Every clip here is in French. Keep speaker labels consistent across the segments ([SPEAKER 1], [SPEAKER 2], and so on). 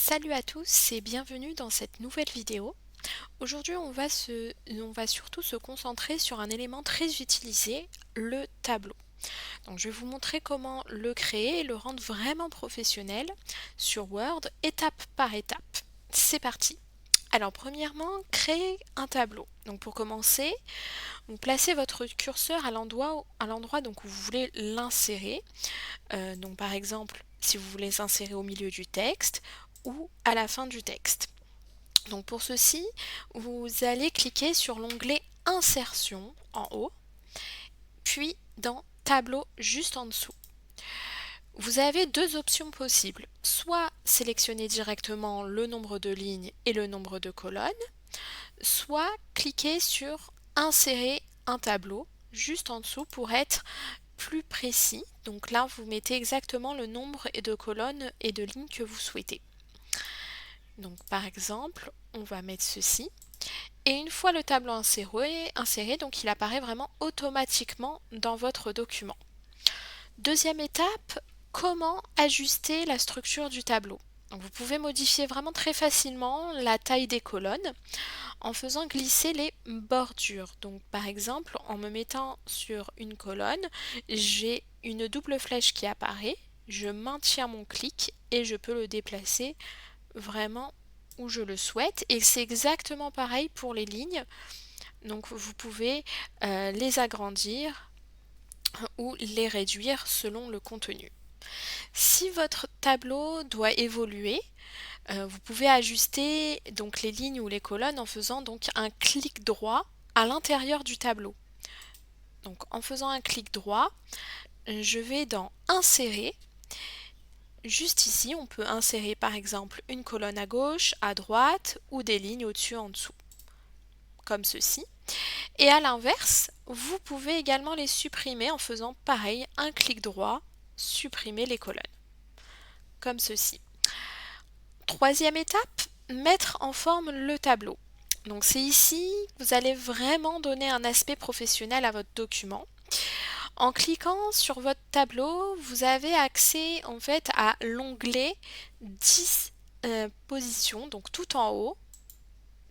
[SPEAKER 1] Salut à tous et bienvenue dans cette nouvelle vidéo. Aujourd'hui, on va surtout se concentrer sur un élément très utilisé, le tableau. Donc, je vais vous montrer comment le créer et le rendre vraiment professionnel sur Word, étape par étape. C'est parti. Alors, premièrement, créer un tableau. Donc, pour commencer, vous placez votre curseur à l'endroit donc, où vous voulez l'insérer. Donc, par exemple, si vous voulez l'insérer au milieu du texte ou à la fin du texte. Donc pour ceci, vous allez cliquer sur l'onglet Insertion en haut, puis dans Tableau juste en dessous. Vous avez deux options possibles. Soit sélectionner directement le nombre de lignes et le nombre de colonnes, soit cliquer sur Insérer un tableau juste en dessous pour être plus précis. Donc là, vous mettez exactement le nombre de colonnes et de lignes que vous souhaitez. Donc par exemple, on va mettre ceci. Et une fois le tableau inséré, donc il apparaît vraiment automatiquement dans votre document. Deuxième étape, comment ajuster la structure du tableau. Donc vous pouvez modifier vraiment très facilement la taille des colonnes en faisant glisser les bordures. Donc par exemple, en me mettant sur une colonne, j'ai une double flèche qui apparaît, je maintiens mon clic et je peux le déplacer vraiment où je le souhaite. Et c'est exactement pareil pour les lignes. Donc vous pouvez les agrandir ou les réduire selon le contenu. Si votre tableau doit évoluer, vous pouvez ajuster donc les lignes ou les colonnes en faisant donc un clic droit à l'intérieur du tableau. Donc en faisant un clic droit, je vais dans Insérer. Juste ici, on peut insérer par exemple une colonne à gauche, à droite ou des lignes au-dessus, en dessous, comme ceci. Et à l'inverse, vous pouvez également les supprimer en faisant pareil, un clic droit, supprimer les colonnes, comme ceci. Troisième étape, mettre en forme le tableau. Donc c'est ici que vous allez vraiment donner un aspect professionnel à votre document. En cliquant sur votre tableau, vous avez accès en fait à l'onglet Disposition, donc tout en haut.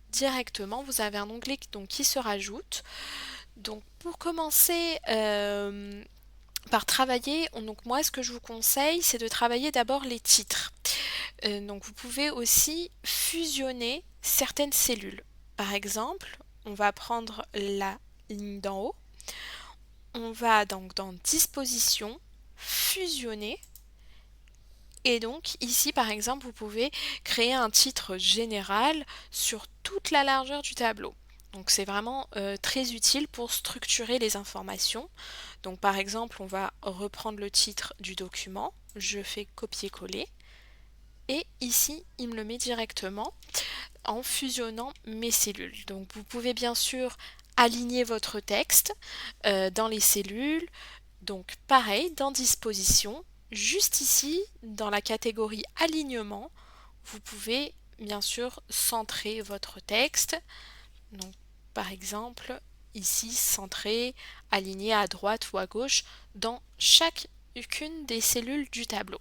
[SPEAKER 1] Directement, vous avez un onglet qui se rajoute. Donc pour commencer par travailler, donc moi ce que je vous conseille, c'est de travailler d'abord les titres. Donc vous pouvez aussi fusionner certaines cellules. Par exemple, on va prendre la ligne d'en haut. On va donc dans Disposition, fusionner. Et donc ici par exemple, vous pouvez créer un titre général sur toute la largeur du tableau. Donc c'est vraiment très utile pour structurer les informations. Donc par exemple, on va reprendre le titre du document. Je fais copier-coller. Et ici, il me le met directement en fusionnant mes cellules. Donc vous pouvez bien sûr aligner votre texte dans les cellules. Donc pareil, dans Disposition, juste ici, dans la catégorie Alignement, vous pouvez bien sûr centrer votre texte. Donc par exemple, ici, centrer, aligner à droite ou à gauche dans chacune des cellules du tableau.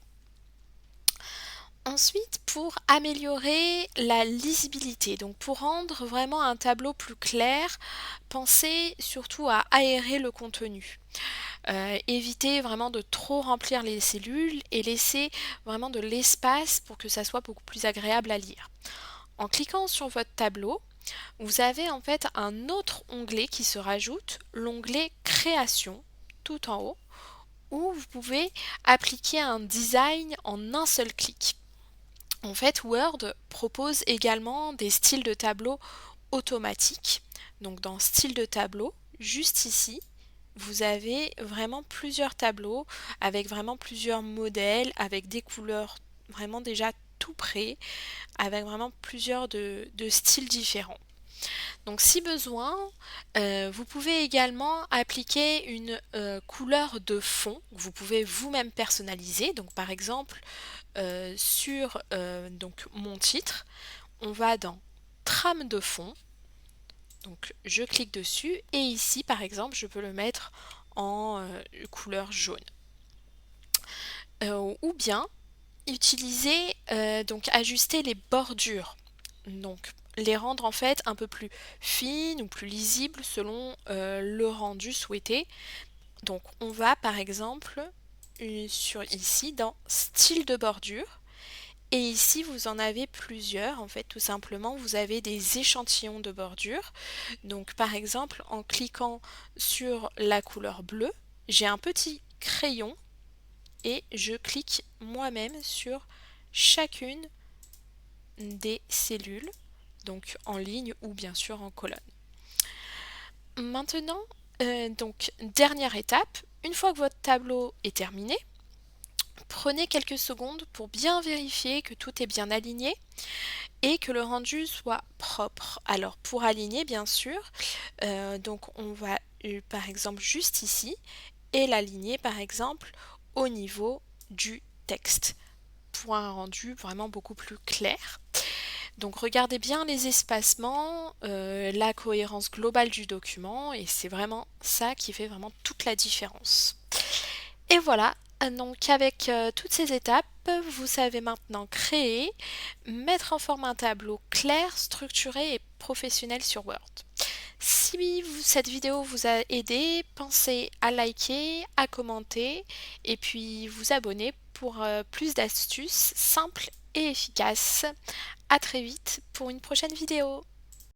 [SPEAKER 1] Ensuite, pour améliorer la lisibilité, donc pour rendre vraiment un tableau plus clair, pensez surtout à aérer le contenu. Évitez vraiment de trop remplir les cellules et laissez vraiment de l'espace pour que ça soit beaucoup plus agréable à lire. En cliquant sur votre tableau, vous avez en fait un autre onglet qui se rajoute, l'onglet Création, tout en haut, où vous pouvez appliquer un design en un seul clic. En fait, Word propose également des styles de tableau automatiques. Donc dans Style de tableau, juste ici, vous avez vraiment plusieurs tableaux avec vraiment plusieurs modèles, avec des couleurs vraiment déjà tout prêts, avec vraiment plusieurs de styles différents. Donc si besoin, vous pouvez également appliquer une couleur de fond que vous pouvez vous-même personnaliser. Donc par exemple, sur donc mon titre, on va dans Trame de fond. Donc je clique dessus et ici par exemple je peux le mettre en couleur jaune. Ou bien utiliser, donc ajuster les bordures. Donc les rendre en fait un peu plus fines ou plus lisibles selon le rendu souhaité. Donc on va par exemple sur ici dans style de bordure. Et ici, vous en avez plusieurs. En fait, tout simplement, vous avez des échantillons de bordure. Donc, par exemple, en cliquant sur la couleur bleue, j'ai un petit crayon et je clique moi-même sur chacune des cellules, donc en ligne ou bien sûr en colonne. Maintenant, donc, dernière étape, une fois que votre tableau est terminé, prenez quelques secondes pour bien vérifier que tout est bien aligné et que le rendu soit propre. Alors pour aligner bien sûr, donc on va par exemple juste ici et l'aligner par exemple au niveau du texte pour un rendu vraiment beaucoup plus clair. Donc regardez bien les espacements, la cohérence globale du document et c'est vraiment ça qui fait vraiment toute la différence. Et voilà, donc avec toutes ces étapes, vous savez maintenant créer, mettre en forme un tableau clair, structuré et professionnel sur Word. Si cette vidéo vous a aidé, pensez à liker, à commenter et puis vous abonner pour plus d'astuces simples et efficaces. À très vite pour une prochaine vidéo.